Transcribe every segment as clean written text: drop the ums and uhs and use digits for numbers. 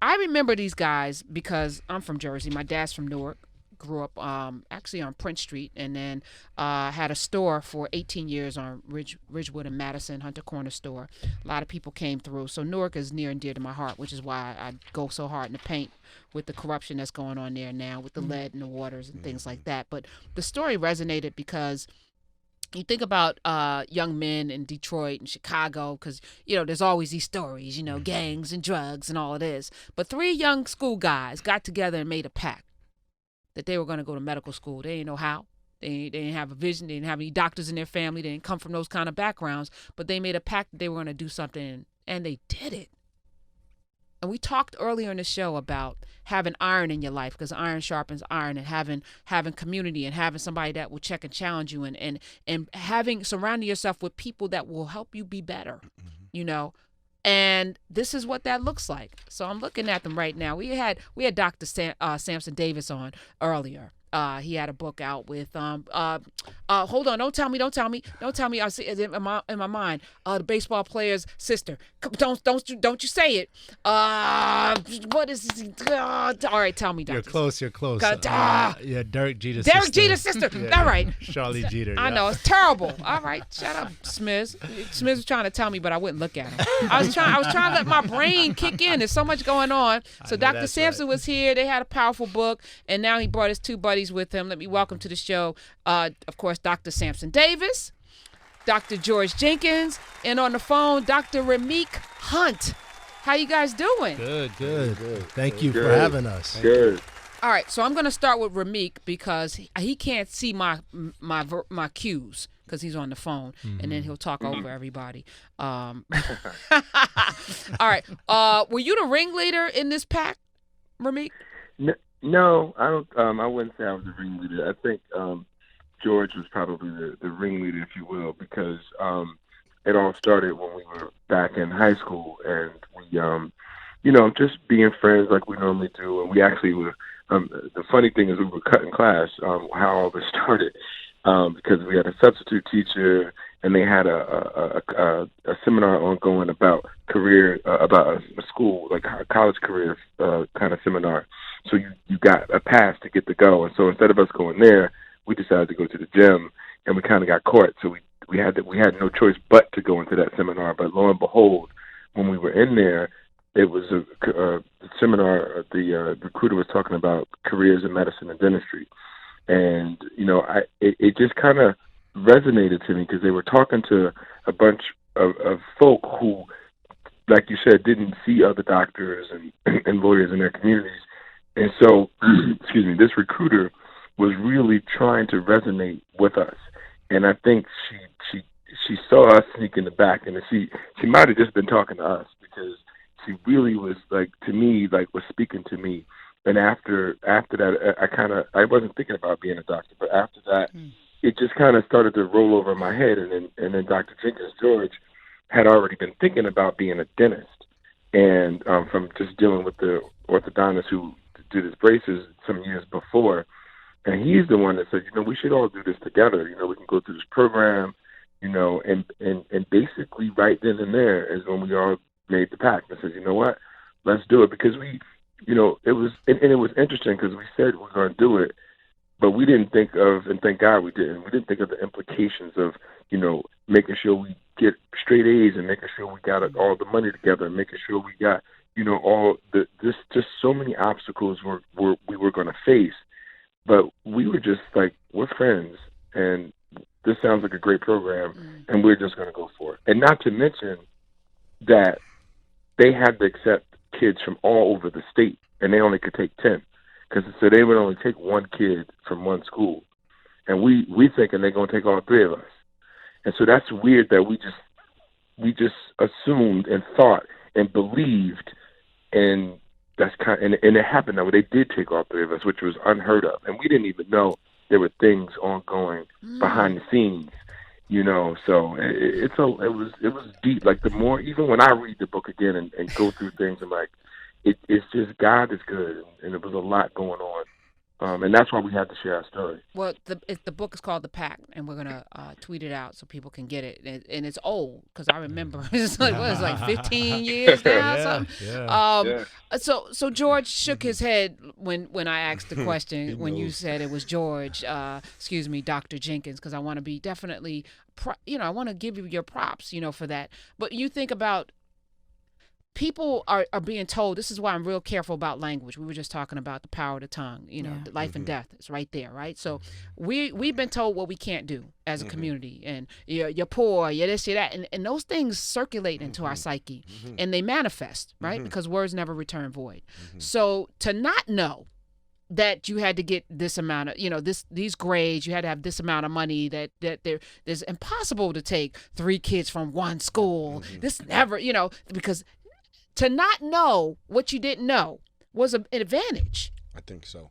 I remember these guys because I'm from Jersey. My dad's from Newark. Grew up actually on Prince Street, and then had a store for 18 years on Ridgewood and Madison, Hunter Corner store. A lot of people came through. So Newark is near and dear to my heart, which is why I go so hard in the paint with the corruption that's going on there now with the lead in the waters and things like that. But the story resonated because you think about young men in Detroit and Chicago, because there's always these stories, gangs and drugs and all of this. But 3 young school guys got together and made a pact that they were going to go to medical school. They didn't know how. They didn't have a vision. They didn't have any doctors in their family. They didn't come from those kind of backgrounds. But they made a pact that they were going to do something, and they did it. And we talked earlier in the show about having iron in your life, because iron sharpens iron, and having community, and having somebody that will check and challenge you, and having surrounding yourself with people that will help you be better, And this is what that looks like. So I'm looking at them right now. We had Dr. Samson Davis on earlier. He had a book out with hold on, don't tell me. I see it in my mind. The baseball player's sister. Don't you say it. What is this? All right, tell me, Doctor. You're close. Yeah, Derek Jeter's Derek sister. Jeter's sister. Yeah, All right. Charlie Jeter. I know, it's terrible. All right, shut up, Smiz. Smiz was trying to tell me, but I wouldn't look at him. I was trying to let my brain kick in. There's so much going on. So Dr. Samson was here. They had a powerful book, and now he brought his 2 buddies with him. Let me welcome to the show, of course, Dr. Samson Davis, Dr. George Jenkins, and on the phone, Dr. Rameck Hunt. How you guys doing? Good. Thank you for having us. Good. All right, so I'm going to start with Rameck because he can't see my cues because he's on the phone, and then he'll talk over everybody. All right, were you the ringleader in this pact, Rameck? No, I don't. I wouldn't say I was the ringleader. I think George was probably the ringleader, if you will, because it all started when we were back in high school, and we, just being friends like we normally do, and we actually were. The funny thing is, we were cutting class. How all this started, because we had a substitute teacher, and they had a seminar ongoing about career, about a school, like a college career kind of seminar. So you got a pass to get to go. And so instead of us going there, we decided to go to the gym, and we kind of got caught. So we had no choice but to go into that seminar. But lo and behold, when we were in there, it was a seminar. The recruiter was talking about careers in medicine and dentistry. And, it just kind of resonated to me because they were talking to a bunch of folk who, like you said, didn't see other doctors and lawyers in their communities. And so, excuse me, this recruiter was really trying to resonate with us. And I think she saw us sneak in the back, and she might have just been talking to us because she really was, like, to me, like, was speaking to me. And after that, I wasn't thinking about being a doctor, but after that, it just kind of started to roll over my head. And then Dr. Jenkins, George, had already been thinking about being a dentist. And from just dealing with the orthodontist who did his braces some years before. And he's the one that said, we should all do this together. We can go through this program, and basically right then and there is when we all made the pact and said, you know what, let's do it. Because it was interesting because we said we're going to do it, but we didn't think of, and thank God we didn't think of the implications of, making sure we get straight A's and making sure we got all the money together and making sure we got, just so many obstacles we were going to face. But we were just like, we're friends, and this sounds like a great program, and we're just going to go for it. And not to mention that they had to accept kids from all over the state, and they only could take 10. So they would only take 1 kid from 1 school. And we thinking they're going to take all 3 of us. And so that's weird that we just assumed and thought and believed, and that's and it happened that way. They did take all 3 of us, which was unheard of. And we didn't even know there were things ongoing behind the scenes, so it was deep. Like, the more, even when I read the book again and go through things, I'm like, it's just, God is good, and there was a lot going on And that's why we have to share our story. Well, the book is called The Pact, and we're gonna tweet it out so people can get it. And it's old because I remember it's like what, it's like 15 years now, or something. Yeah. So George shook his head when I asked the question when you said it was George. Excuse me, Dr. Jenkins, because I want to be definitely, I want to give you your props, for that. But you think about. People are being told, this is why I'm real careful about language. We were just talking about the power of the tongue, the life and death is right there, right? So we've been told what we can't do as a community, and you're poor, you're this, you're that, and those things circulate into our psyche, and they manifest, right? Because words never return void. So to not know that you had to get this amount of, these grades, you had to have this amount of money, that there's impossible to take 3 kids from one school. This never, because to not know what you didn't know was an advantage. I think so.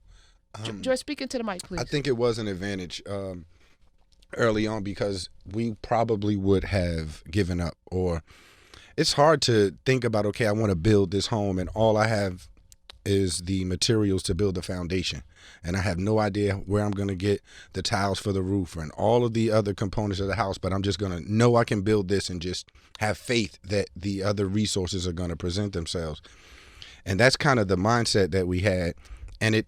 George, speak into the mic, please. I think it was an advantage early on because we probably would have given up. Or it's hard to think about, okay, I want to build this home and all I have is the materials to build the foundation. And I have no idea where I'm going to get the tiles for the roof and all of the other components of the house, but I'm just going to know I can build this and just have faith that the other resources are going to present themselves. And that's kind of the mindset that we had, and it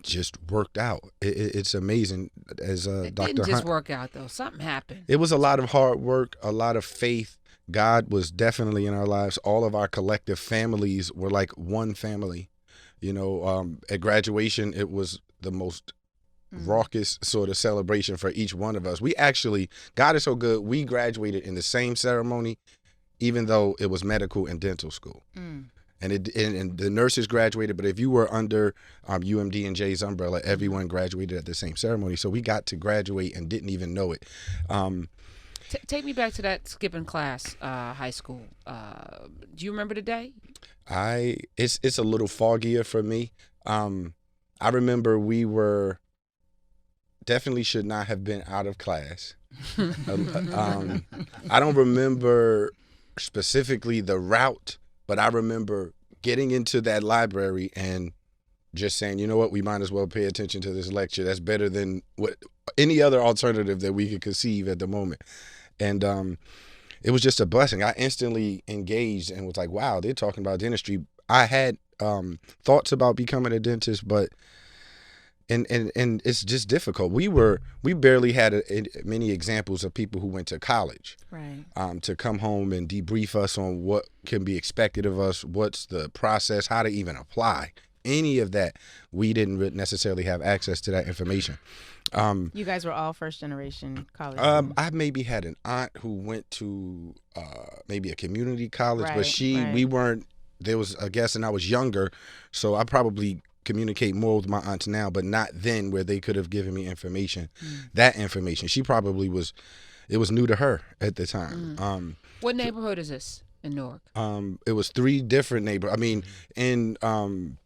just worked out. It's amazing. As it Dr. didn't just Hunt, work out, though. Something happened. It was a lot of hard work, a lot of faith. God was definitely in our lives. All of our collective families were like one family. At graduation, it was the most raucous sort of celebration for each one of us. We actually, God is so good, we graduated in the same ceremony, even though it was medical and dental school. And the nurses graduated, but if you were under UMD and J's umbrella, everyone graduated at the same ceremony. So we got to graduate and didn't even know it. Take me back to that skipping class, high school. Do you remember the day? It's a little foggier for me. I remember we were definitely should not have been out of class. I don't remember specifically the route, but I remember getting into that library and just saying, you know what, we might as well pay attention to this lecture. That's better than what any other alternative that we could conceive at the moment. And it was just a blessing. I instantly engaged and was like, wow, they're talking about dentistry. I had thoughts about becoming a dentist, but and it's just difficult. We barely had many examples of people who went to college, right? To come home and debrief us on what can be expected of us, what's the process, how to even apply. Any of that, we didn't necessarily have access to that information. You guys were all first generation college. I maybe had an aunt who went to maybe a community college, right, but we weren't. There was a guest, and I was younger, so I probably communicate more with my aunts now, but not then, where they could have given me information. That information, she probably was. It was new to her at the time. What neighborhood is this in Newark? It was 3 different neighborhoods. I mean, in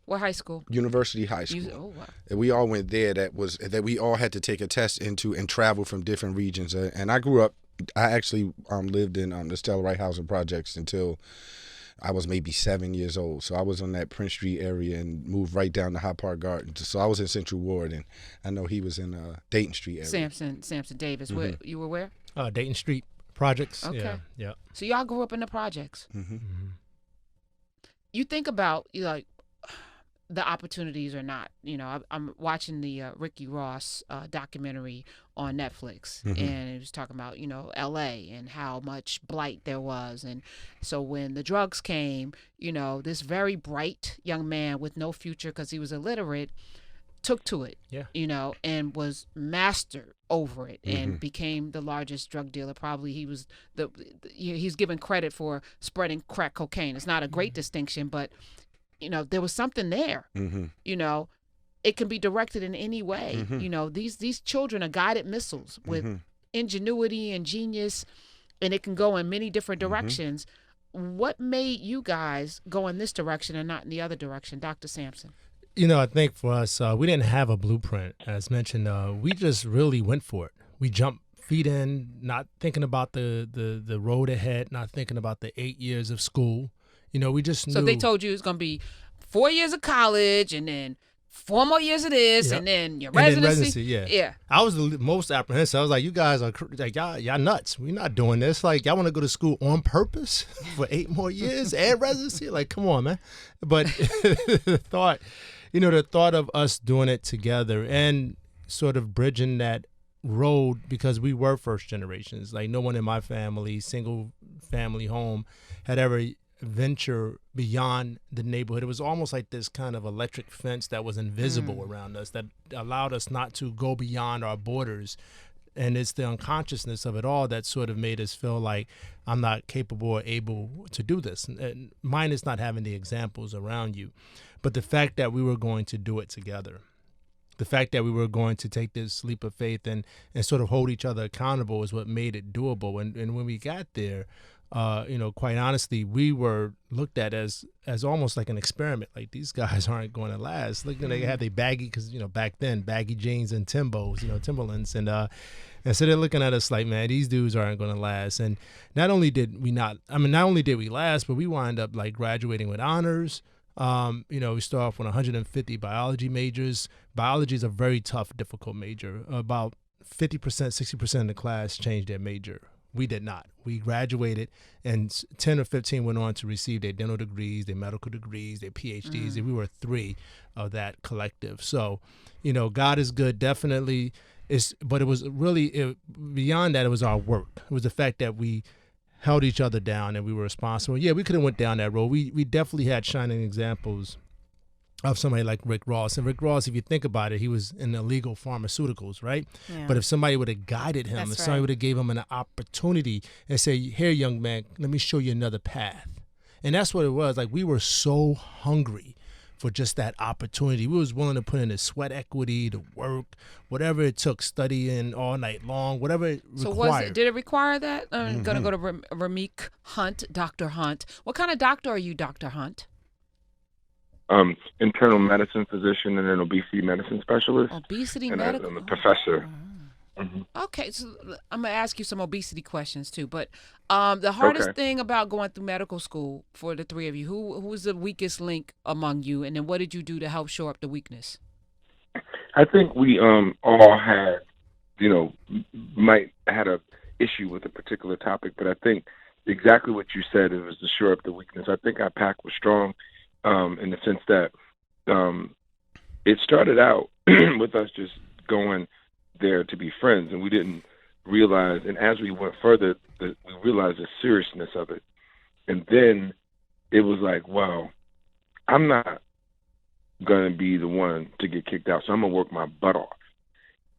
what high school? University High School. Oh, wow. And we all went there. That we all had to take a test into and travel from different regions. And I grew up. I actually lived in the Stella Wright Housing Projects until I was maybe 7 years old. So I was on that Prince Street area and moved right down to Hyde Park Gardens. So I was in Central Ward, and I know he was in Dayton Street area. Samson Davis. Where you were where? Dayton Street Projects. Okay. Yeah. So y'all grew up in the projects. You think about the opportunities or not. I'm watching the Ricky Ross documentary on Netflix, and it was talking about L.A. and how much blight there was, and so when the drugs came, this very bright young man with no future because he was illiterate took to it, and was mastered over it, and became the largest drug dealer. Probably he was he's given credit for spreading crack cocaine. It's not a great distinction, but there was something there. It can be directed in any way. These children are guided missiles with ingenuity and genius, and it can go in many different directions. What made you guys go in this direction and not in the other direction, Dr. Samson? I think for us, we didn't have a blueprint. As mentioned, we just really went for it. We jumped feet in, not thinking about the road ahead, not thinking about the 8 years of school. We just knew. So they told you it was going to be 4 years of college and then 4 more years it is, Yep. and then your And then residency. yeah. I was the most apprehensive. I was like, you guys are like, y'all nuts. We're not doing this. Like, y'all want to go to school on purpose for 8 more years and residency? Like, come on, man. But the thought of us doing it together and sort of bridging that road, because we were first generations. Like, no one in my family, single family home, had ever venture beyond the neighborhood. It was almost like this kind of electric fence that was invisible around us, that allowed us not to go beyond our borders. And it's the unconsciousness of it all that sort of made us feel like I'm not capable or able to do this. And mine is not having the examples around you, but the fact that we were going to do it together, the fact that we were going to take this leap of faith and sort of hold each other accountable is what made it doable. And when we got there, quite honestly, we were looked at as almost like an experiment. Like, these guys aren't going to last. Look, they have their baggy, because back then, baggy jeans and Timbos, Timberlands, and so they're looking at us like, man, these dudes aren't going to last. And not only did we last, but we wind up like graduating with honors. We start off with 150 biology majors. Biology is a very tough, difficult major. About 50%, 60% of the class changed their major. We did not. We graduated, and 10 or 15 went on to receive their dental degrees, their medical degrees, their PhDs, and we were 3 of that collective. So, God is good, definitely. But it was really, beyond that, it was our work. It was the fact that we held each other down and we were responsible. Yeah, we could have went down that road. We definitely had shining examples of somebody like Rick Ross. And Rick Ross, if you think about it, he was in illegal pharmaceuticals, right? Yeah. But if somebody would have guided him, if somebody would have gave him an opportunity and say, here, young man, let me show you another path. And that's what it was. Like, we were so hungry for just that opportunity. We was willing to put in the sweat equity, the work, whatever it took, studying all night long, whatever it required. Did it require that? I'm going to go to Rameck Hunt, Dr. Hunt. What kind of doctor are you, Dr. Hunt? Internal medicine physician and an obesity medicine specialist. Obesity and medical. I'm a professor. Okay, so I'm gonna ask you some obesity questions too. But the hardest thing about going through medical school for the 3 of you, who was the weakest link among you, and then what did you do to help shore up the weakness? I think we all had, might had a issue with a particular topic, but I think exactly what you said, it was to shore up the weakness. I think our pact was strong. In the sense that it started out with us just going there to be friends, and we didn't realize, and as we went further, we realized the seriousness of it. And then it was like, wow, I'm not going to be the one to get kicked out, so I'm going to work my butt off.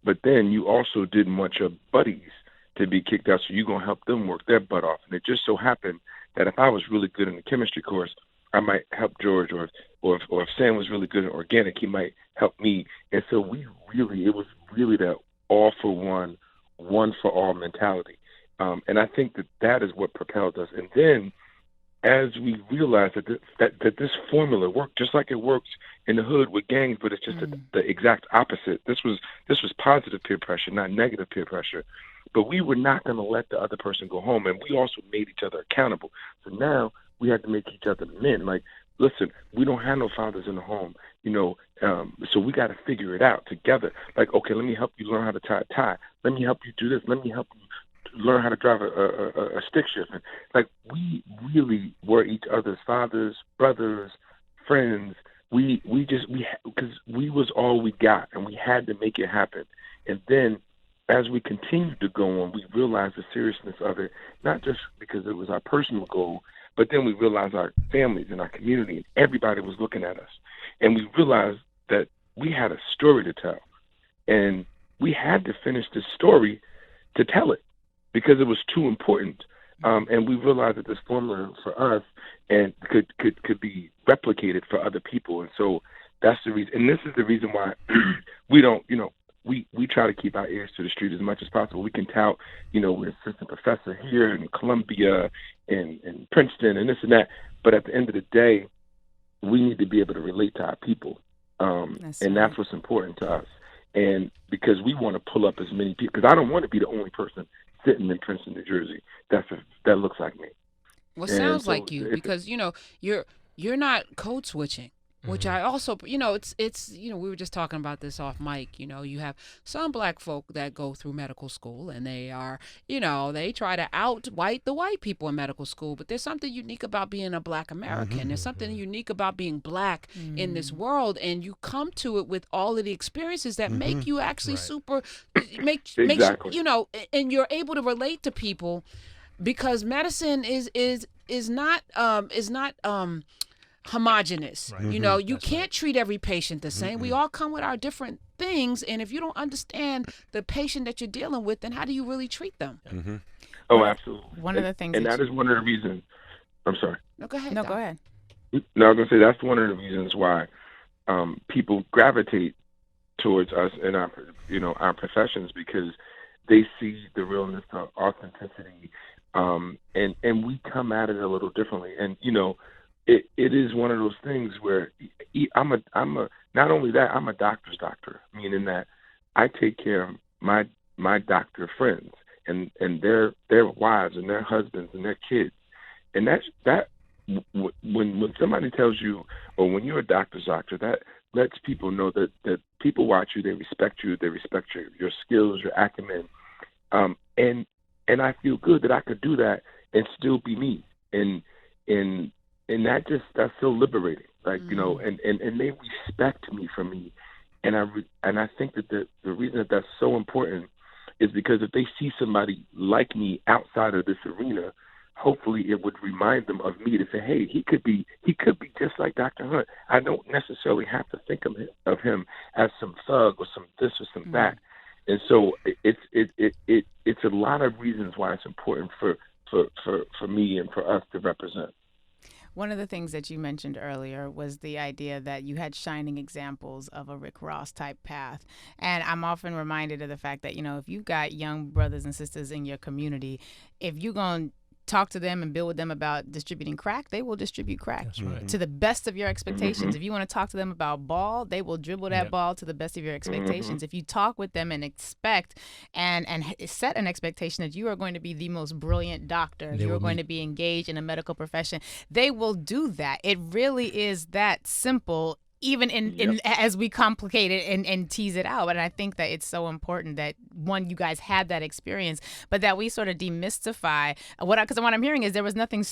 But then you also didn't want your buddies to be kicked out, so you're going to help them work their butt off. And it just so happened that if I was really good in the chemistry course, I might help George, or if Sam was really good in organic, he might help me. And so it was really that all for one, one for all mentality. And I think that is what propelled us. And then as we realized that this formula worked just like it works in the hood with gangs, but it's just the exact opposite. This was positive peer pressure, not negative peer pressure. But we were not going to let the other person go home, and we also made each other accountable. So now we had to make each other men. Like, listen, we don't have no fathers in the home, so we got to figure it out together. Like, okay, let me help you learn how to tie a tie. Let me help you do this. Let me help you learn how to drive a stick shift. And, like, we really were each other's fathers, brothers, friends. Because we was all we got, and we had to make it happen. And then as we continued to go on, we realized the seriousness of it, not just because it was our personal goal, but then we realized our families and our community, and everybody was looking at us. And we realized that we had a story to tell. And we had to finish this story to tell it because it was too important. And we realized that this formula for us and could be replicated for other people. And so that's the reason. And this is the reason why we don't, we try to keep our ears to the street as much as possible. We can tout, we're assistant professor here in Columbia and Princeton and this and that. But at the end of the day, we need to be able to relate to our people. That's what's important to us. And because we want to pull up as many people, because I don't want to be the only person sitting in Princeton, New Jersey that looks like me. Well, sounds like you, because you're not code switching. which I also, it's we were just talking about this off mic. You have some black folk that go through medical school and they are, they try to out-white the white people in medical school, but there's something unique about being a black American. There's something unique about being black in this world, and you come to it with all of the experiences that make you actually super, Exactly. and you're able to relate to people, because medicine is not homogenous. Right. You can't treat every patient the same. We all come with our different things, and if you don't understand the patient that you're dealing with, then how do you really treat them? Oh, absolutely. One of the things, and that is one of the reasons. I'm sorry. No, go ahead. No, Doc. go ahead. No, I was gonna say that's one of the reasons why people gravitate towards us in our professions, because they see the realness, the authenticity, and we come at it a little differently. And it is one of those things where I'm a not only that, I'm a doctor's doctor, meaning that I take care of my doctor friends and their wives and their husbands and their kids, and when somebody tells you, or when you're a doctor's doctor, that lets people know that people watch you, they respect your skills, your acumen, and I feel good that I could do that and still be me, and that's so liberating, and they respect me for me, and I think that the reason that's so important is because if they see somebody like me outside of this arena, hopefully it would remind them of me, to say, hey, he could be just like Dr. Hunt. I don't necessarily have to think of him as some thug or some this or some that. And so it's a lot of reasons why it's important for me and for us to represent. One of the things that you mentioned earlier was the idea that you had shining examples of a Rick Ross type path. And I'm often reminded of the fact that, if you've got young brothers and sisters in your community, if you're going to talk to them and build with them about distributing crack, they will distribute crack to the best of your expectations. If you want to talk to them about ball, they will dribble that ball to the best of your expectations. If you talk with them and expect and set an expectation that you are going to be the most brilliant doctor, you are going to be engaged in a medical profession, they will do that. It really is that simple, even in as we complicate it and tease it out. But I think that it's so important that, one, you guys had that experience, but that we sort of demystify because what I'm hearing is there was nothing,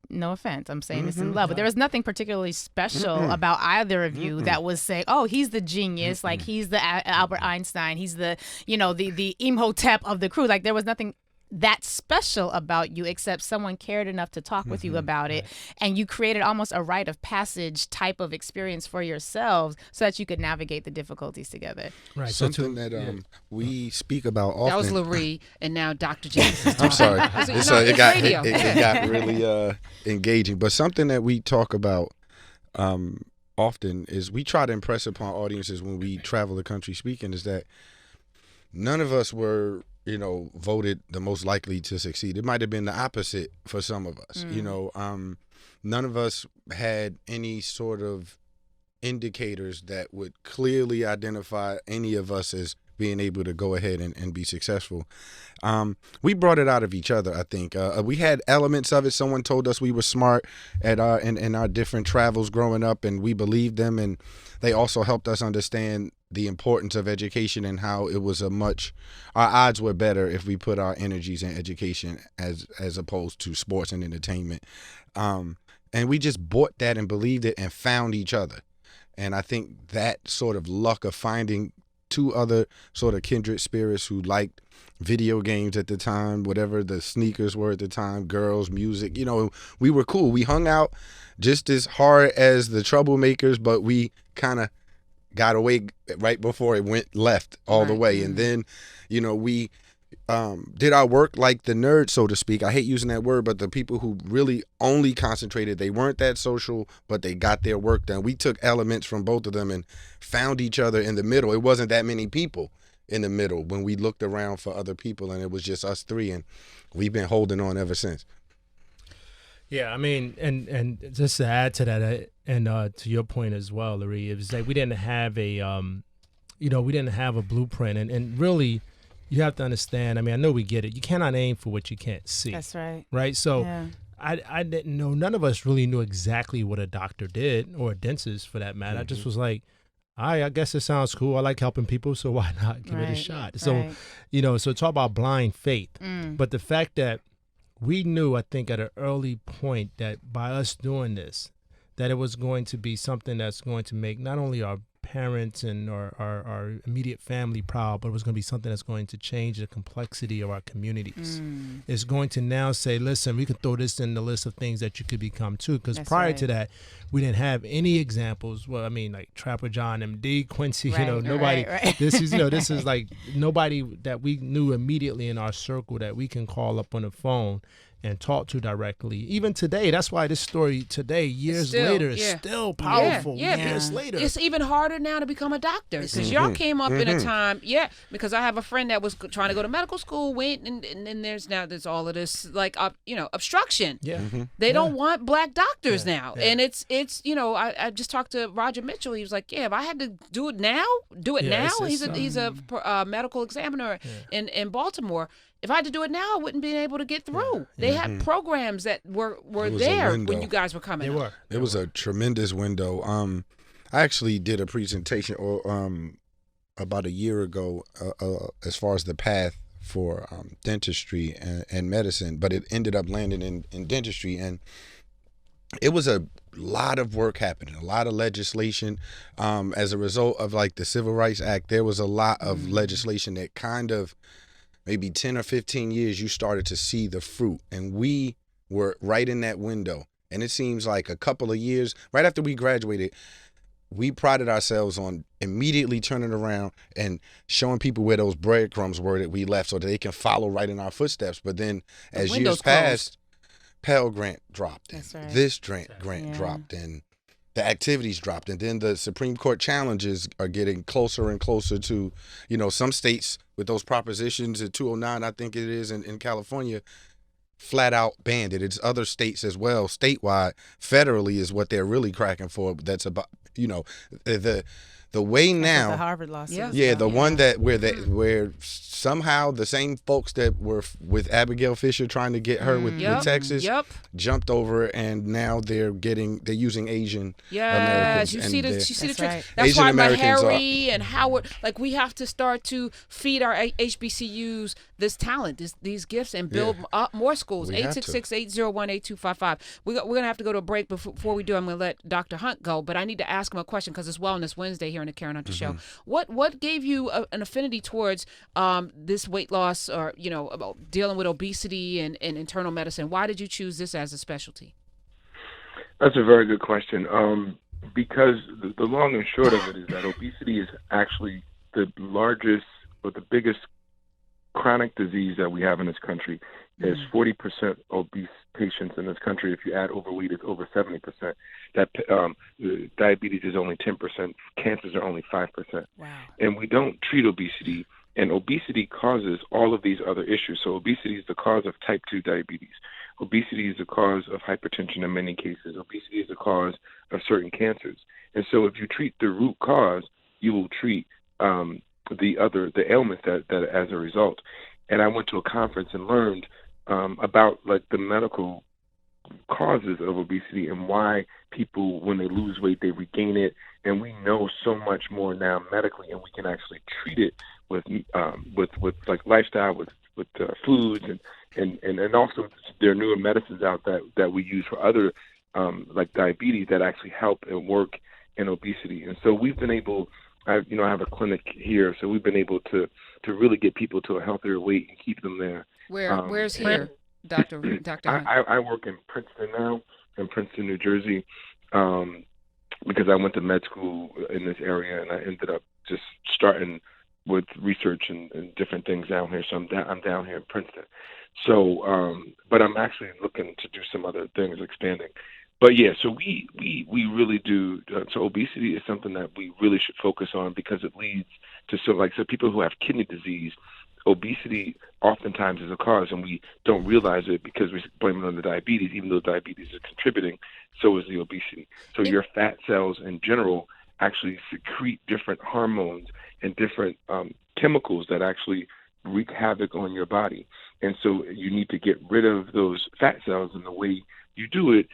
no offense, I'm saying this in love, but there was nothing particularly special about either of you that was saying, oh, he's the genius, like he's the Albert Einstein, he's the, the Imhotep of the crew. Like, there was nothing that special about you, except someone cared enough to talk with you about it, and you created almost a rite of passage type of experience for yourselves so that you could navigate the difficulties together. Right. Something that we speak about often. That was Laree, and now Dr. Jenkins. I'm sorry. It got radio. It got really engaging. But something that we talk about often is we try to impress upon audiences when we travel the country speaking, is that none of us were voted the most likely to succeed. It might have been the opposite for some of us. None of us had any sort of indicators that would clearly identify any of us as being able to go ahead and be successful. We brought it out of each other, I think. We had elements of it. Someone told us we were smart in our different travels growing up, and we believed them, and they also helped us understand the importance of education and how it was our odds were better if we put our energies in education as opposed to sports and entertainment. And we just bought that and believed it and found each other. And I think that sort of luck of finding two other sort of kindred spirits who liked video games at the time, whatever the sneakers were at the time, girls, music, we were cool. We hung out just as hard as the troublemakers, but we kind of got away right before it went left all the way. And then, we did our work like the nerds, so to speak. I hate using that word, but the people who really only concentrated, they weren't that social, but they got their work done. We took elements from both of them and found each other in the middle. It wasn't that many people in the middle when we looked around for other people, and it was just us three, and we've been holding on ever since. Yeah, I mean, and just to add to that, and to your point as well, Laree, it was like we didn't have a blueprint, and really, you have to understand. I mean, I know we get it. You cannot aim for what you can't see. That's right. Right. So, I didn't know. None of us really knew exactly what a doctor did, or a dentist for that matter. I just was like, I guess it sounds cool. I like helping people, so why not give it a shot? So, so talk about blind faith. But the fact that we knew, I think, at an early point that by us doing this, that it was going to be something that's going to make not only our parents and our immediate family proud, but it was going to be something that's going to change the complexity of our communities. It's going to now say, listen, we can throw this in the list of things that you could become too, because prior to that, we didn't have any examples. Well, I mean, like Trapper John, MD, Quincy, nobody. This is, this is like nobody that we knew immediately in our circle that we can call up on the phone and talk to directly. Even today, that's why this story today, years later, is still powerful. Years later. It's even harder now to become a doctor, because y'all came up in a time, because I have a friend that was trying to go to medical school, went, and there's all of this, like, obstruction. They don't want black doctors now. And it's I just talked to Roger Mitchell. He was like, if I had to do it now, now. He's a medical examiner in Baltimore. If I had to do it now, I wouldn't be able to get through. They had programs that were there when you guys were coming up. It was a tremendous window. I actually did a presentation about a year ago as far as the path for dentistry and medicine, but it ended up landing in dentistry. And it was a lot of work happening, a lot of legislation. As a result of like the Civil Rights Act, there was a lot of legislation that kind of, maybe 10 or 15 years, you started to see the fruit. And we were right in that window. And it seems like a couple of years, right after we graduated, we prided ourselves on immediately turning around and showing people where those breadcrumbs were that we left so that they can follow right in our footsteps. But then as years passed, Pell Grant dropped. And this grant dropped. And the activities dropped. And then the Supreme Court challenges are getting closer and closer to, some states with those propositions at 209, I think it is, in California, flat out banned it. It's other states as well, statewide, federally is what they're really cracking for. That's about, the way now, the Harvard lawsuit. The one that where somehow the same folks that were with Abigail Fisher trying to get her with Texas jumped over, and now they're using Asian Americans. You see the tricks. That's Asian why Americans Harry and Howard, like, we have to start to feed our HBCUs this talent, these gifts, and build up more schools. 866-801-8255. We're gonna have to go to a break. Before we do, I'm gonna let Dr. Hunt go, but I need to ask him a question because it's Wellness Wednesday here on the Karen Hunter Show. What gave you an affinity towards this weight loss, or about dealing with obesity and internal medicine? Why did you choose this as a specialty? That's a very good question. Because the long and short of it is that obesity is actually the largest or the biggest chronic disease that we have in this country. There's 40% obese patients in this country. If you add overweight, it's over 70%. That diabetes is only 10%. Cancers are only 5%. Wow. And we don't treat obesity, and obesity causes all of these other issues. So obesity is the cause of type 2 diabetes. Obesity is the cause of hypertension in many cases. Obesity is the cause of certain cancers. And so if you treat the root cause, you will treat the ailments that as a result. And I went to a conference and learned about like the medical causes of obesity and why people, when they lose weight, they regain it. And we know so much more now medically, and we can actually treat it with like lifestyle, with foods, and also there are newer medicines out that we use for other like diabetes that actually help and work in obesity. And so we've been able, I have a clinic here, so we've been able to really get people to a healthier weight and keep them there. Where's here, Dr. Hunt? I work in Princeton now, in Princeton, New Jersey, because I went to med school in this area, and I ended up just starting with research and different things down here. So I'm down here in Princeton. So, but I'm actually looking to do some other things, expanding. But yeah, so we really do. So obesity is something that we really should focus on, because it leads to so people who have kidney disease. Obesity oftentimes is a cause, and we don't realize it because we blame it on the diabetes, even though diabetes is contributing. So is the obesity. So your fat cells in general actually secrete different hormones and different chemicals that actually wreak havoc on your body. And so you need to get rid of those fat cells. And the way you do it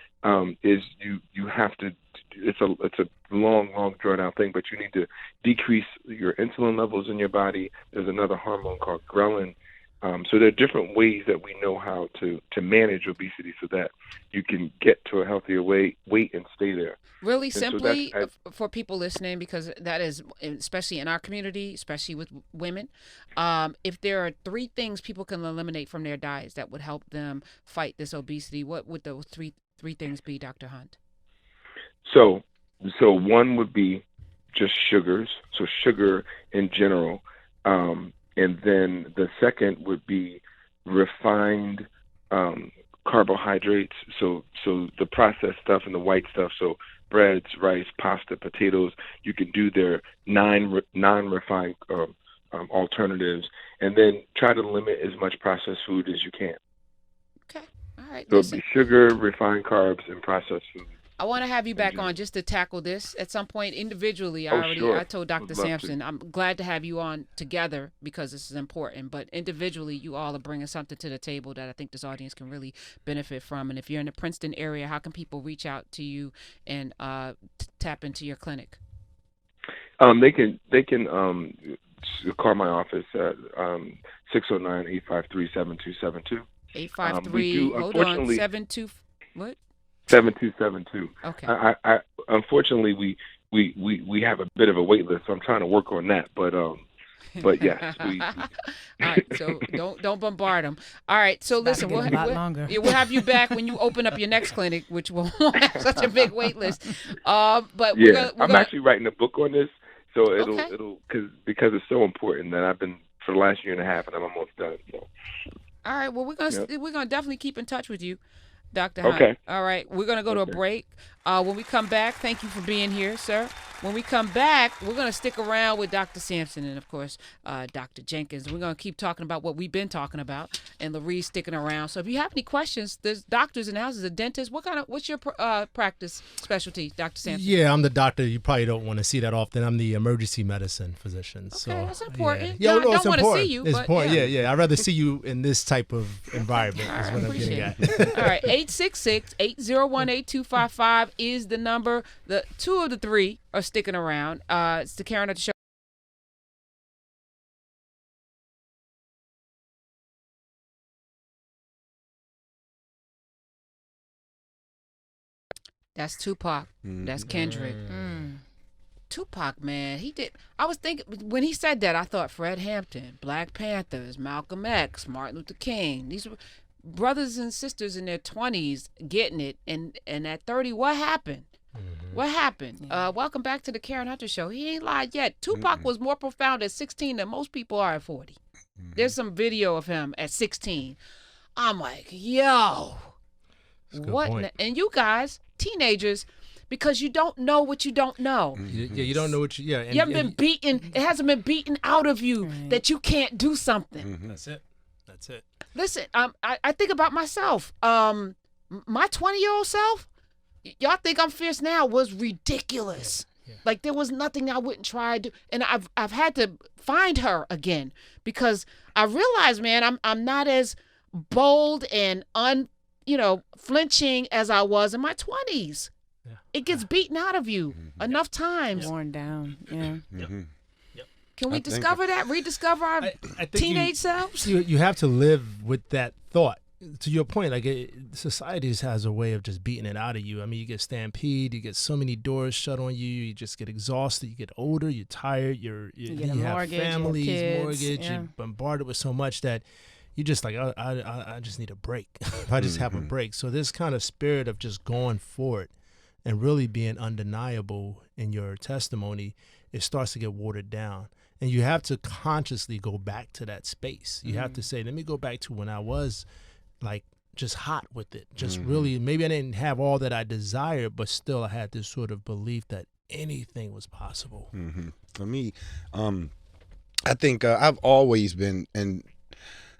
is you have to. It's a long drawn out thing, but you need to decrease your insulin levels in your body. There's another hormone called ghrelin. So there are different ways that we know how to manage obesity so that you can get to a healthier weight and stay there. Really And so simply that's, for people listening, because that is, especially in our community, especially with women, if there are 3 things people can eliminate from their diets that would help them fight this obesity, what would those three things be, Dr. Hunt? So one would be just sugars, so sugar in general. And then the second would be refined carbohydrates, so the processed stuff and the white stuff, so breads, rice, pasta, potatoes. You can do their non-refined alternatives, and then try to limit as much processed food as you can. Okay, all right. So it'd be sugar, refined carbs, and processed food. I want to have you back on just to tackle this at some point individually. Sure. I told Dr. Would love Samson, to. I'm glad to have you on together because this is important. But individually, you all are bringing something to the table that I think this audience can really benefit from. And if you're in the Princeton area, how can people reach out to you and tap into your clinic? They can call my office at 609-853-7272. 853. Hold on. 72. What? 7272. Okay. I unfortunately we have a bit of a wait list, so I'm trying to work on that. But yes. All right. So don't bombard them. All right. So listen, we'll have you back when you open up your next clinic, which won't have such a big wait list. But yeah, we're I'm actually writing a book on this, so Okay. it'll because it's so important that I've been for the last year and a half, and I'm almost done. So. All right. Well, we're gonna definitely keep in touch with you, Dr. Okay. Hunt. All right. We're going to go to a break. When we come back, thank you for being here, sir. When we come back, we're going to stick around with Dr. Samson and, of course, Dr. Jenkins. We're going to keep talking about what we've been talking about, and Larie's sticking around. So if you have any questions, there's doctors in the house, there's a dentist. What's your practice specialty, Dr. Samson? Yeah, I'm the doctor. You probably don't want to see that often. I'm the emergency medicine phisian. Okay, So that's important. Yeah, I don't it's want to important. see you, It's but important. yeah. Yeah. I'd rather see you in this type of environment. All Is right, what I'm getting appreciate at. All right, 866-801-8255 is the number. The 2 of the 3 are sticking around. It's the Karen at the Show. That's Tupac. That's Kendrick. Tupac, man, he did. I was thinking when he said that, I thought Fred Hampton, Black Panthers, Malcolm X, Martin Luther King. These were brothers and sisters in their 20s getting it, and at 30, what happened? What happened? Welcome back to the Karen Hunter Show. He ain't lied yet. Tupac was more profound at 16 than most people are at 40. There's some video of him at 16. I'm like, yo, what? And you guys, teenagers, because you don't know what you don't know. Yeah, you don't know what you. Yeah, and, You haven't been beaten. It hasn't been beaten out of you that you can't do something. That's it. Listen, I think about myself. My 20-year-old self, y'all think I'm fierce now, was ridiculous. Yeah. Like there was nothing I wouldn't try to, and I've had to find her again because I realized, man, I'm not as bold and flinching as I was in my 20s. Yeah. It gets beaten out of you enough times. Worn down. Yeah. Can we rediscover our teenage selves? You have to live with that thought. To your point, like society has a way of just beating it out of you. I mean, you get stampede, you get so many doors shut on you, you just get exhausted, you get older, you're tired, you have families, mortgage, you're bombarded with so much that you just like, I just need a break. I just have a break. So this kind of spirit of just going for it and really being undeniable in your testimony, it starts to get watered down. And you have to consciously go back to that space. You have to say, let me go back to when I was like just hot with it. Just really, maybe I didn't have all that I desired, but still I had this sort of belief that anything was possible. For me, I think I've always been, and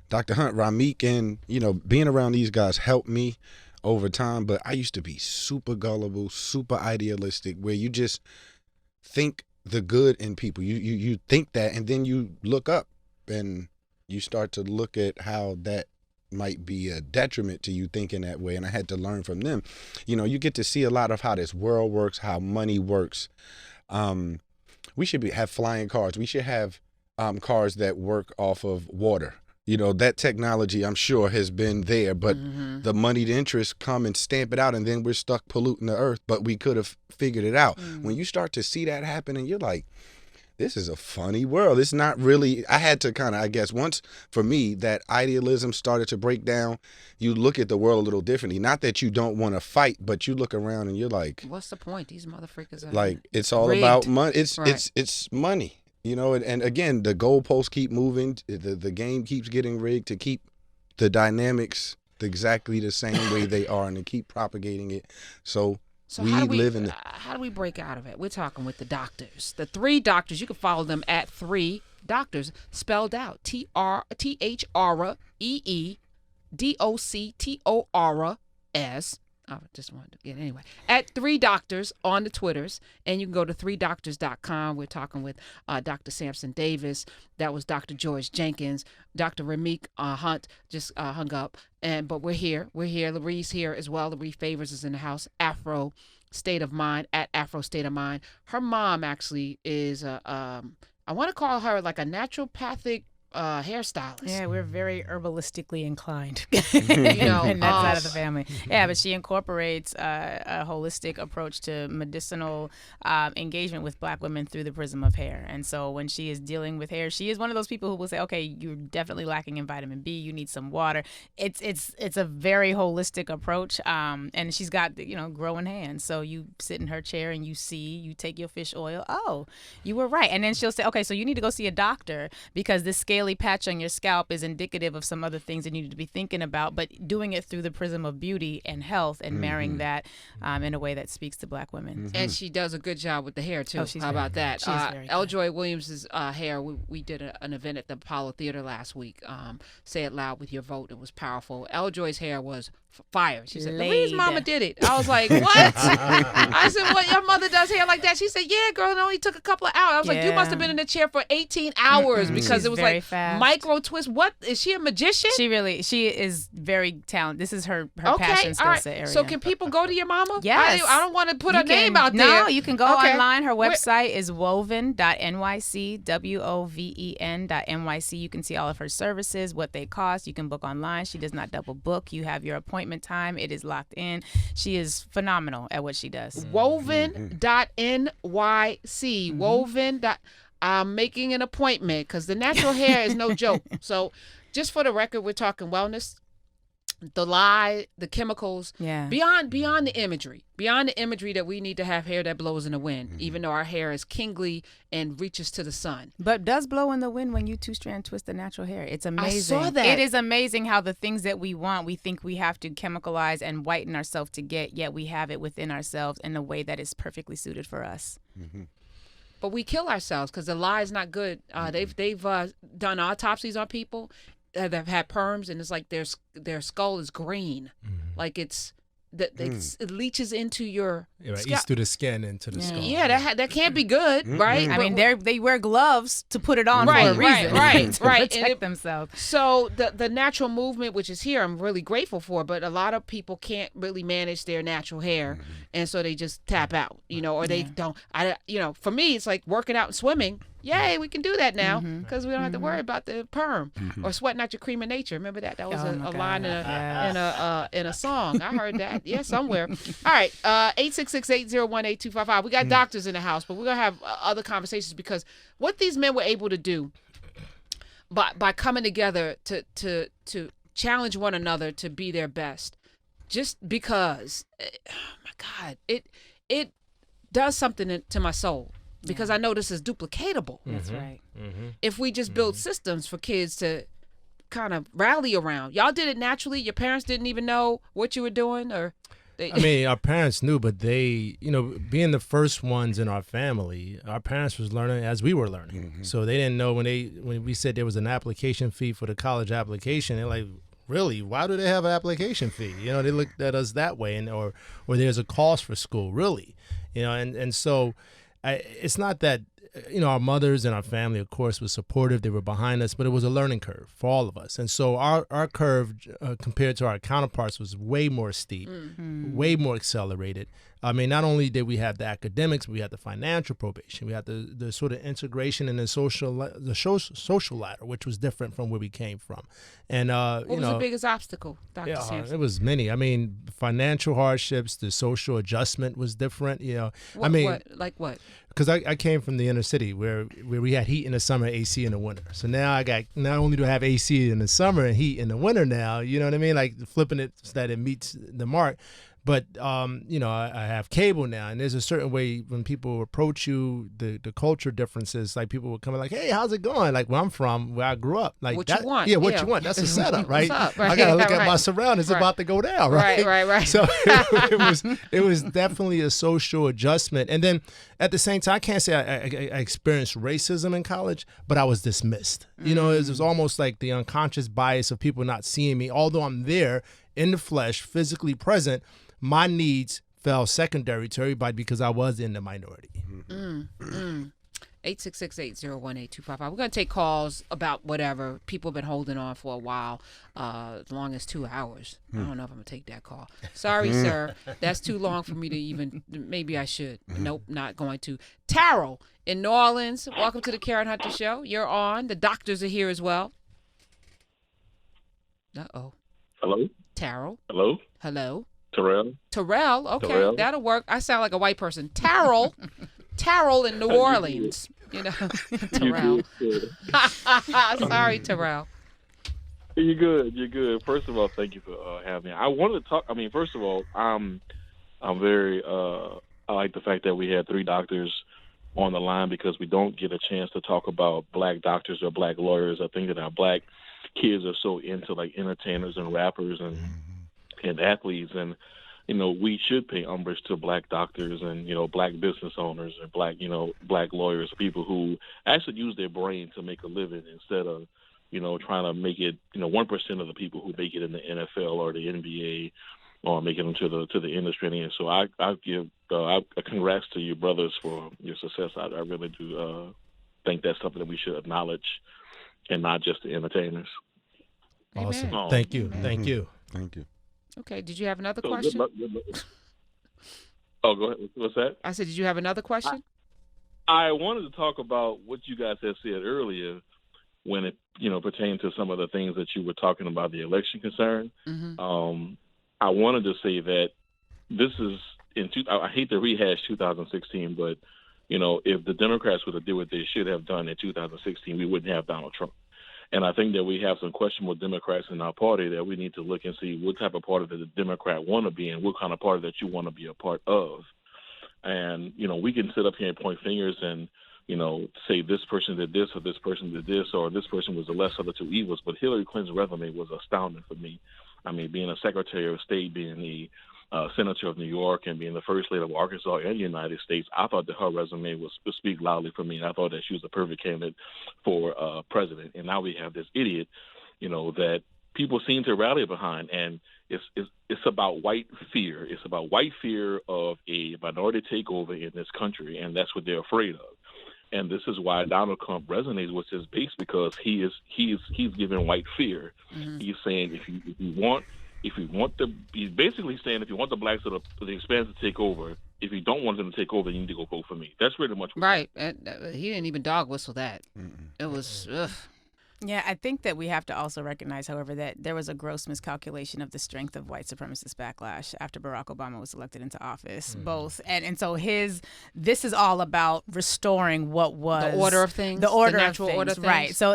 Dr. Hunt, Rameck, and, being around these guys helped me over time, but I used to be super gullible, super idealistic, where you just think the good in people. You think that, and then you look up, and you start to look at how that might be a detriment to you thinking that way. And I had to learn from them. You know, you get to see a lot of how this world works, how money works. We should have flying cars. We should have cars that work off of water. You know, that technology, I'm sure, has been there, but the moneyed interests come and stamp it out, and then we're stuck polluting the earth, but we could have figured it out. When you start to see that happen, and you're like, this is a funny world. It's not really, I had to kind of, I guess, once for me, that idealism started to break down, you look at the world a little differently. Not that you don't want to fight, but you look around and you're like, what's the point? These motherfuckers are like, it's all rigged. about money. It's Right. it's money. You know, and again, the goalposts keep moving. The game keeps getting rigged to keep the dynamics exactly the same way they are and to keep propagating it. So we live in the... How do we break out of it? We're talking with the doctors. The 3 doctors. You can follow them at 3 doctors, spelled out THREEDOCTORS. I just wanted to get anyway. At 3 doctors on the Twitters, and you can go to 3doctors.com. We're talking with Dr. Samson Davis. That was Dr. George Jenkins. Dr. Rameck Hunt just hung up, but we're here. Larie's here as well. Larie Favors is in the house. Afro State of Mind at Afro State of Mind. Her mom actually is I want to call her like a naturopathic hairstylist. Yeah, we're very herbalistically inclined. You know, in that side of the family. Yeah, but she incorporates a holistic approach to medicinal engagement with Black women through the prism of hair. And so when she is dealing with hair, she is one of those people who will say, okay, you're definitely lacking in vitamin B. You need some water. It's a very holistic approach. And she's got, growing hands. So you sit in her chair and you take your fish oil. Oh, you were right. And then she'll say, okay, so you need to go see a doctor because this scaly patch on your scalp is indicative of some other things that you need to be thinking about, but doing it through the prism of beauty and health and marrying that in a way that speaks to Black women. And she does a good job with the hair too. Oh, How about that? She's very good. Eljoy Williams' hair. We did an event at the Apollo Theater last week. Say it loud with your vote. It was powerful. Eljoy's hair was fire. She said, "Louise' mama did it." I was like, "What?" I said, "What? Your mother does hair like that?" She said, "Yeah, girl. It only took a couple of hours." I was like, "You must have been in the chair for 18 hours because She's it was very like fast. micro twist. What is she, a magician?" She is very talented. This is her Okay, passion all skill right. set area. So can people go to your mama? Yes. I don't want to put You her name can- out there. No, you can go Okay. online. Her Where- website is woven.nyc, WOVEN.nyc. You can see all of her services, what they cost. You can book online. She does not double book. You have your appointment time. It is locked in. She is phenomenal at what she does. Woven.nyc. Woven. I'm making an appointment because the natural hair is no joke. So just for the record, we're talking wellness, the lye, the chemicals, Yeah. beyond the imagery that we need to have hair that blows in the wind, even though our hair is kingly and reaches to the sun. But does blow in the wind when you two-strand twist the natural hair. It's amazing. I saw that. It is amazing how the things that we want, we think we have to chemicalize and whiten ourselves to get, yet we have it within ourselves in a way that is perfectly suited for us. But we kill ourselves because the lye is not good. They've done autopsies on people that have had perms, and it's like their skull is green, like it leaches into your Yeah, right. scalp. Eats through the skin into the skull. Yeah, that can't be good, right? I But- mean, they wear gloves to put it on Right, for a reason. right, to right. And protect it- themselves. So the natural movement, which is here, I'm really grateful for, but a lot of people can't really manage their natural hair, and so they just tap out, or they don't. For me, it's like working out and swimming. Yay, we can do that now because we don't have to worry about the perm or sweating out your cream of nature. Remember that? That was Oh, a my line God. in a song. I heard that. Yeah, somewhere. All right, 866-801-8255. We got doctors in the house, but we're gonna have other conversations because what these men were able to do by coming together to challenge one another to be their best, just because, oh my God, it does something to my soul. Because I know this is duplicatable. That's right. If we just build systems for kids to kind of rally around. Y'all did it naturally. Your parents didn't even know what you were doing, or they... I mean, our parents knew, but they, being the first ones in our family, our parents was learning as we were learning. So they didn't know when we said there was an application fee for the college application. They're like, really? Why do they have an application fee? They looked at us that way, or there's a cost for school, really, and so. It's not that our mothers and our family, of course, were supportive. They were behind us, but it was a learning curve for all of us. And so our curve compared to our counterparts was way more steep, way more accelerated. I mean, not only did we have the academics, but we had the financial probation. We had the sort of integration in the social ladder, which was different from where we came from. And what was the biggest obstacle, Dr. Samson? It was many. I mean, financial hardships, the social adjustment was different. What? Because I came from the inner city where we had heat in the summer, AC in the winter. So now I got, not only do I have AC in the summer and heat in the winter now, you know what I mean? Like flipping it so that it meets the mark. But, I have cable now, and there's a certain way when people approach you, the culture differences, like people would come in like, hey, how's it going? Like where I'm from, where I grew up. Like what that, you want. Yeah, what you want. That's a setup, right? What's up? Right. I got to look right. at my surroundings. It's about to go down, right? Right. So it was definitely a social adjustment. And then at the same time, I can't say I experienced racism in college, but I was dismissed. It was almost like the unconscious bias of people not seeing me. Although I'm there in the flesh, physically present, my needs fell secondary to everybody because I was in the minority. 866-801-8255. We're going to take calls about whatever. People have been holding on for a while, as long as 2 hours. I don't know if I'm going to take that call. Sorry, sir. That's too long for me to even, maybe I should. Nope, not going to. Terrell in New Orleans, welcome to the Karen Hunter Show. You're on. The doctors are here as well. Uh-oh. Hello? Terrell. Hello? Terrell, okay, that'll work. I sound like a white person. Terrell in New Orleans. Terrell. Sorry, Terrell. You're good. First of all, thank you for having me. I wanted to talk. I mean, first of all, I'm very. I like the fact that we had 3 doctors on the line because we don't get a chance to talk about black doctors or black lawyers. I think that our black kids are so into like entertainers and rappers and athletes, and we should pay homage to black doctors and black business owners and black lawyers, people who actually use their brain to make a living instead of trying to make it 1% of the people who make it in the NFL or the NBA or make it into the industry. And so I give congrats to you brothers for your success. I really do think that's something that we should acknowledge and not just the entertainers. Awesome. Amen. Thank you. Amen. Thank you. Thank you. Okay, did you have another So question? good luck. Oh, go ahead. What's that? I said, did you have another question? I wanted to talk about what you guys had said earlier when it, pertained to some of the things that you were talking about, the election concern. Mm-hmm. I wanted to say that this is I hate to rehash 2016, but if the Democrats were to do what they should have done in 2016, we wouldn't have Donald Trump. And I think that we have some questionable Democrats in our party that we need to look and see what type of party that the Democrat want to be and what kind of party that you want to be a part of. And, we can sit up here and point fingers and, say this person did this or this person did this or this person was the lesser of the 2 evils. But Hillary Clinton's resume was astounding for me. I mean, being a Secretary of State, being the Senator of New York, and being the First Lady of Arkansas and the United States, I thought that her resume would speak loudly for me. And I thought that she was the perfect candidate for president. And now we have this idiot, that people seem to rally behind. And it's about white fear. It's about white fear of a minority takeover in this country, and that's what they're afraid of. And this is why Donald Trump resonates with his base, because he's giving white fear. Mm-hmm. He's saying he's basically saying if you want the blacks of the expanse to take over, if you don't want them to take over, you need to go vote for me. That's pretty much right. And he didn't even dog whistle that. It was. Ugh. Yeah, I think that we have to also recognize, however, that there was a gross miscalculation of the strength of white supremacist backlash after Barack Obama was elected into office. Both and so this is all about restoring what was the order of things, the natural order of things. Right. So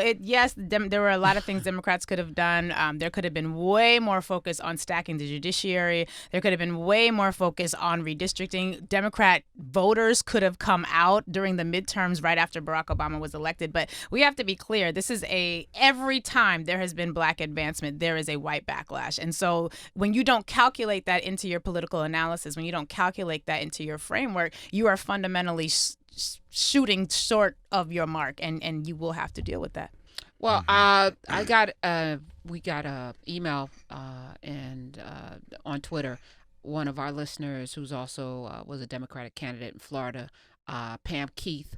there were a lot of things Democrats could have done. There could have been way more focus on stacking the judiciary. There could have been way more focus on redistricting. Democrat voters could have come out during the midterms right after Barack Obama was elected. But we have to be clear. This is every time there has been black advancement, there is a white backlash. And so when you don't calculate that into your political analysis, when you don't calculate that into your framework, you are fundamentally shooting short of your mark, and you will have to deal with that. Well, we got a email and on Twitter, one of our listeners who's also was a Democratic candidate in Florida, Pam Keith,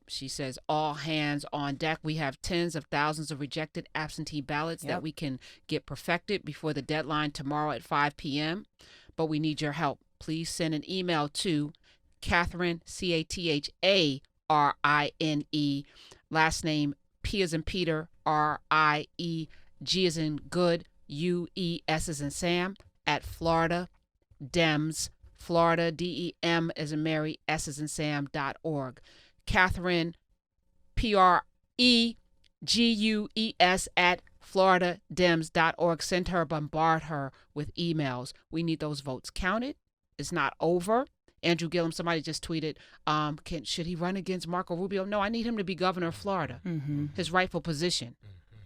She says, all hands on deck. We have tens of thousands of rejected absentee ballots that we can get perfected before the deadline tomorrow at 5 p.m. But we need your help. Please send an email to Catherine, Catharine, last name P as in Peter, Rie, G as in good, U-E-S as in Sam, at Florida Dems, Florida, DEM as in Mary, S as in Sam.org. Catherine, Pregues at floridadems.org. Send her, bombard her with emails. We need those votes counted. It's not over. Andrew Gillum, somebody just tweeted, should he run against Marco Rubio? No, I need him to be governor of Florida, his rightful position,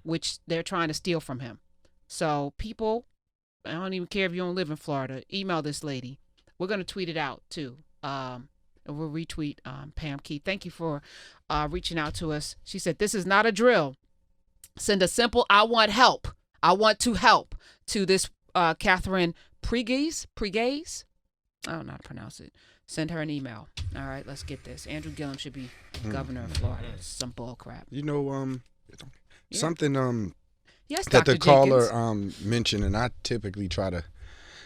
which they're trying to steal from him. So people, I don't even care if you don't live in Florida, email this lady. We're going to tweet it out too. And we'll retweet Pam Keith. Thank you for reaching out to us. She said, this is not a drill. Send a simple, I want help. I want to help to this Catherine Pregues. I don't know how to pronounce it. Send her an email. All right, let's get this. Andrew Gillum should be governor of Florida. Some bull crap. You know, something yes, that Dr. the caller Jenkins. mentioned, and I typically I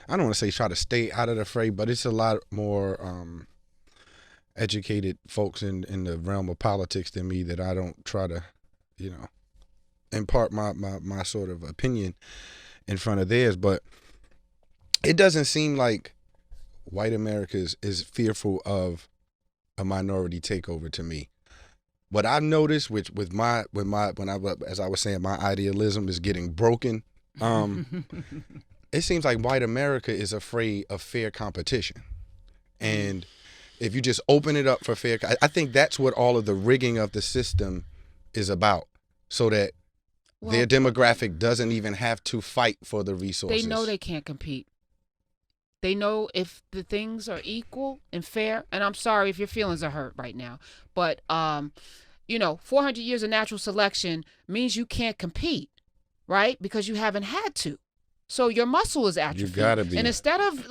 don't want to say try to stay out of the fray, but it's a lot more educated folks in the realm of politics than me that I don't try to, impart my sort of opinion in front of theirs. But it doesn't seem like white America is fearful of a minority takeover to me. What I've noticed, as I was saying, my idealism is getting broken. It seems like white America is afraid of fair competition. And if you just open it up for fair, I think that's what all of the rigging of the system is about, so that their demographic doesn't even have to fight for the resources. They know they can't compete. They know if the things are equal and fair, and I'm sorry if your feelings are hurt right now, but 400 years of natural selection means you can't compete, right? Because you haven't had to. So your muscle is atrophied. You gotta be. And instead of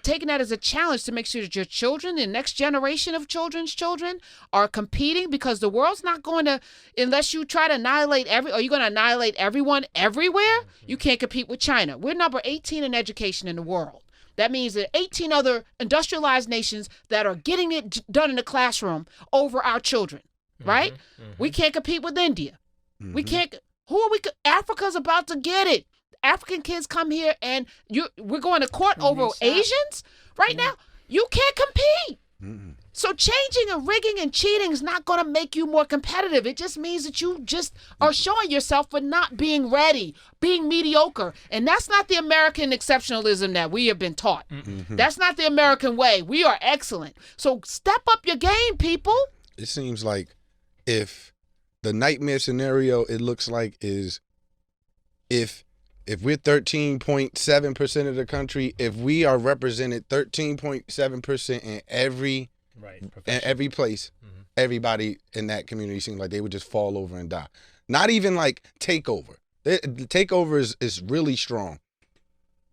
taking that as a challenge to make sure that your children, the next generation of children's children, are competing, because the world's not going to, unless you try to annihilate are you going to annihilate everyone everywhere? You can't compete with China. We're number 18 in education in the world. That means that 18 other industrialized nations that are getting it done in the classroom over our children, right? We can't compete with India. We can't. Africa's about to get it. African kids come here and we're going to court over Asians right now. You can't compete. So changing and rigging and cheating is not going to make you more competitive. It just means that you just are showing yourself for not being ready, being mediocre. And that's not the American exceptionalism that we have been taught. That's not the American way. We are excellent. So step up your game, people. It seems like if the nightmare scenario, it looks like, is if we're 13.7% of the country, if we are represented 13.7% in every place, everybody in that community seems like they would just fall over and die. Not even like takeover. The takeover is really strong.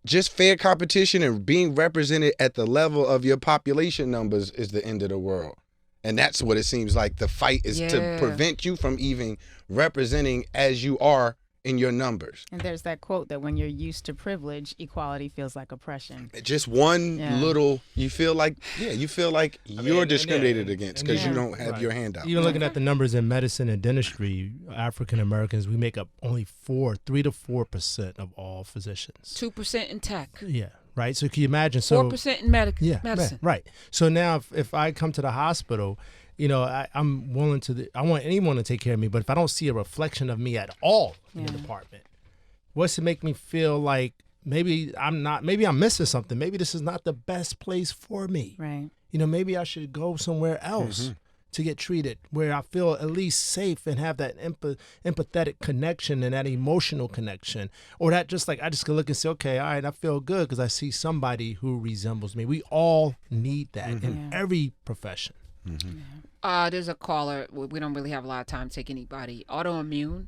Just fair competition and being represented at the level of your population numbers is the end of the world. And that's what it seems like the fight is, to prevent you from even representing as you are in your numbers. And there's that quote that when you're used to privilege, equality feels like oppression. Just one little, you feel like you're discriminated against because you don't have your hand out. Even looking at the numbers in medicine and dentistry, African Americans, we make up only 3 to 4% of all physicians. 2% in tech. Yeah. Right. So can you imagine? So 4% in medicine. Right. So now if I come to the hospital, I'm willing to. I want anyone to take care of me, but if I don't see a reflection of me at all in the department, what's to make me feel like maybe I'm missing something? Maybe this is not the best place for me. Right. Maybe I should go somewhere else to get treated where I feel at least safe and have that empathetic connection and that emotional connection, or that just like I just can look and say, okay, all right, I feel good because I see somebody who resembles me. We all need that in every profession. There's a caller. We don't really have a lot of time to take anybody. Autoimmune.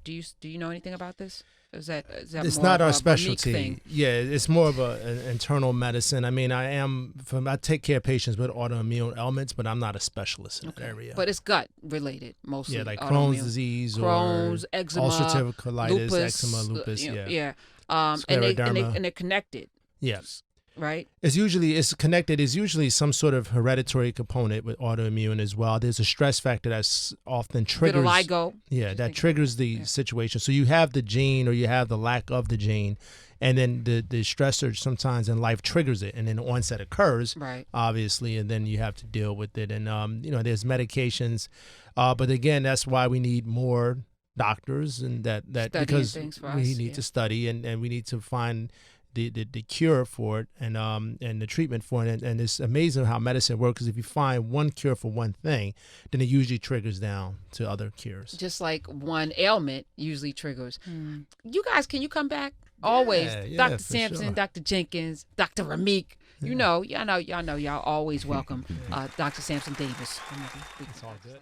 Do you know anything about this? Is that It's more not of our a specialty. thing? Yeah, it's more of an internal medicine. I mean, I take care of patients with autoimmune ailments, but I'm not a specialist in that area. But it's gut related mostly. yeah, like autoimmune. Crohn's disease Crohn's, or eczema, ulcerative colitis, lupus, eczema, lupus. yeah. And Scleroderma. they're connected, Yes. right? It's connected. It's usually some sort of hereditary component with autoimmune as well. There's a stress factor that's often triggers. Vitiligo. Yeah, that triggers the situation. So you have the gene or you have the lack of the gene, and then the stressor sometimes in life triggers it, and then the onset occurs, Right. obviously, and then you have to deal with it. And there's medications, but again, that's why we need more doctors, and that Studying because things for we us, need yeah. to study and we need to find the cure for it and the treatment for it. And it's amazing how medicine works, because if you find one cure for one thing, then it usually triggers down to other cures. Just like one ailment usually triggers. You guys, can you come back? Always. Yeah, Dr. for Samson, sure. Dr. Jenkins, Dr. Rameck. Y'all know y'all always welcome. Dr. Samson Davis. It's all good.